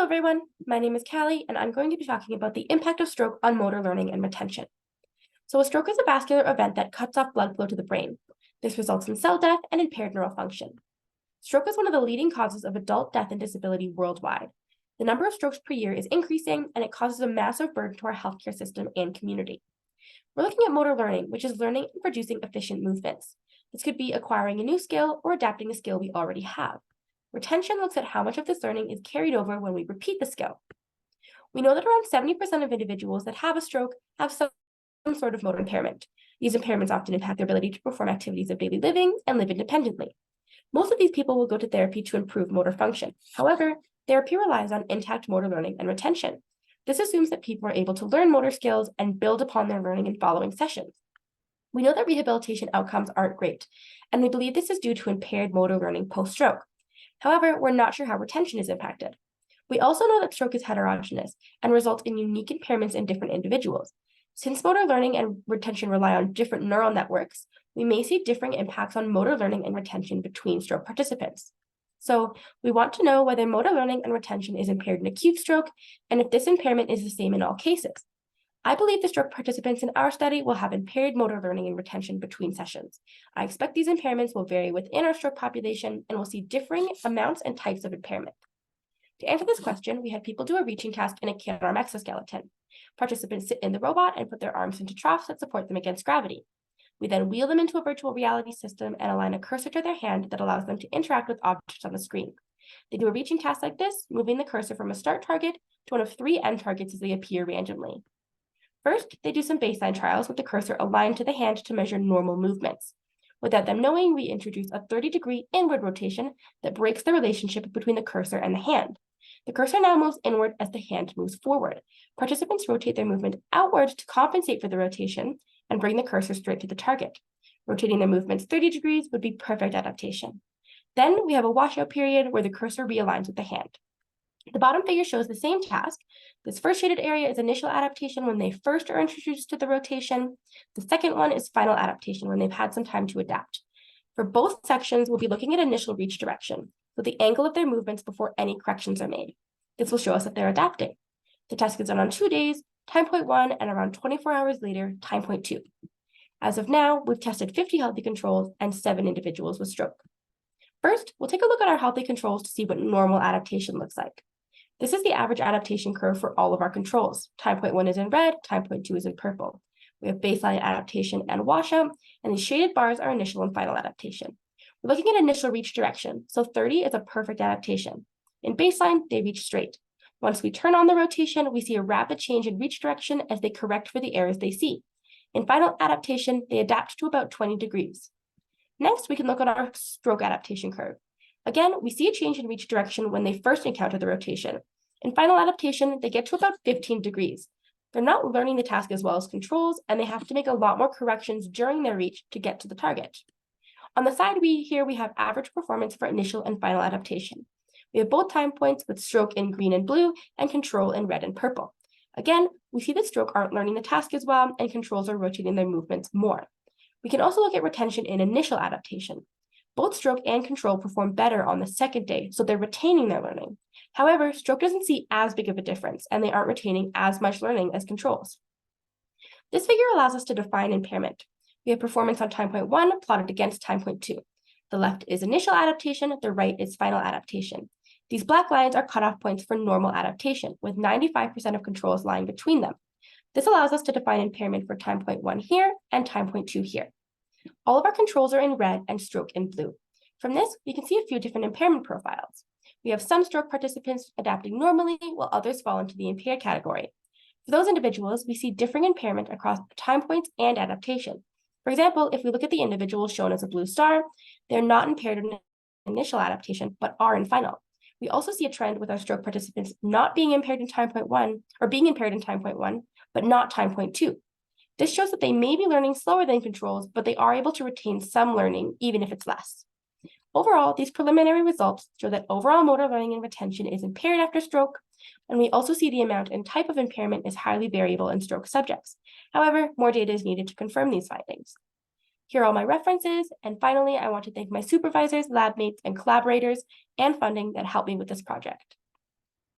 everyone, my name is Kalie, and I'm going to be talking about the impact of stroke on motor learning and retention. So a stroke is a vascular event that cuts off blood flow to the brain. This results in cell death and impaired neural function. Stroke is one of the leading causes of adult death and disability worldwide. The number of strokes per year is increasing, and it causes a massive burden to our healthcare system and community. We're looking at motor learning, which is learning and producing efficient movements. This could be acquiring a new skill or adapting a skill we already have. Retention looks at how much of this learning is carried over when we repeat the skill. We know that around 70% of individuals that have a stroke have some sort of motor impairment. These impairments often impact their ability to perform activities of daily living and live independently. Most of these people will go to therapy to improve motor function. However, therapy relies on intact motor learning and retention. This assumes that people are able to learn motor skills and build upon their learning in following sessions. We know that rehabilitation outcomes aren't great, and we believe this is due to impaired motor learning post-stroke. However, we're not sure how retention is impacted. We also know that stroke is heterogeneous and results in unique impairments in different individuals. Since motor learning and retention rely on different neural networks, we may see differing impacts on motor learning and retention between stroke participants. So we want to know whether motor learning and retention is impaired in acute stroke, and if this impairment is the same in all cases. I believe the stroke participants in our study will have impaired motor learning and retention between sessions. I expect these impairments will vary within our stroke population and will see differing amounts and types of impairment. To answer this question, we had people do a reaching task in a can-arm exoskeleton. Participants sit in the robot and put their arms into troughs that support them against gravity. We then wheel them into a virtual reality system and align a cursor to their hand that allows them to interact with objects on the screen. They do a reaching task like this, moving the cursor from a start target to one of 3 end targets as they appear randomly. First, they do some baseline trials with the cursor aligned to the hand to measure normal movements. Without them knowing, we introduce a 30-degree inward rotation that breaks the relationship between the cursor and the hand. The cursor now moves inward as the hand moves forward. Participants rotate their movement outward to compensate for the rotation and bring the cursor straight to the target. Rotating their movements 30 degrees would be perfect adaptation. Then we have a washout period where the cursor realigns with the hand. The bottom figure shows the same task. This first shaded area is initial adaptation when they first are introduced to the rotation. The second one is final adaptation when they've had some time to adapt. For both sections, we'll be looking at initial reach direction, so the angle of their movements before any corrections are made. This will show us if they're adapting. The task is done on 2 days, time point 1, and around 24 hours later, time point 2. As of now, we've tested 50 healthy controls and 7 individuals with stroke. First, we'll take a look at our healthy controls to see what normal adaptation looks like. This is the average adaptation curve for all of our controls. Time point 1 is in red, time point 2 is in purple. We have baseline adaptation and washout, and these shaded bars are initial and final adaptation. We're looking at initial reach direction, so 30 is a perfect adaptation. In baseline, they reach straight. Once we turn on the rotation, we see a rapid change in reach direction as they correct for the errors they see. In final adaptation, they adapt to about 20 degrees. Next, we can look at our stroke adaptation curve. Again, we see a change in reach direction when they first encounter the rotation. In final adaptation, they get to about 15 degrees. They're not learning the task as well as controls, and they have to make a lot more corrections during their reach to get to the target. On the side here we have average performance for initial and final adaptation. We have both time points with stroke in green and blue and control in red and purple. Again, we see that stroke aren't learning the task as well, and controls are rotating their movements more. We can also look at retention in initial adaptation. Both stroke and control perform better on the second day, so they're retaining their learning. However, stroke doesn't see as big of a difference, and they aren't retaining as much learning as controls. This figure allows us to define impairment. We have performance on time point 1 plotted against time point 2. The left is initial adaptation, the right is final adaptation. These black lines are cutoff points for normal adaptation, with 95% of controls lying between them. This allows us to define impairment for time point 1 here and time point 2 here. All of our controls are in red and stroke in blue. From this, we can see a few different impairment profiles. We have some stroke participants adapting normally, while others fall into the impaired category. For those individuals, we see differing impairment across time points and adaptation. For example, if we look at the individuals shown as a blue star, they're not impaired in initial adaptation, but are in final. We also see a trend with our stroke participants not being impaired in time point 1, or being impaired in time point 1, but not time point 2. This shows that they may be learning slower than controls, but they are able to retain some learning, even if it's less. Overall, these preliminary results show that overall motor learning and retention is impaired after stroke, and we also see the amount and type of impairment is highly variable in stroke subjects. However, more data is needed to confirm these findings. Here are all my references, and finally, I want to thank my supervisors, lab mates, and collaborators and funding that helped me with this project.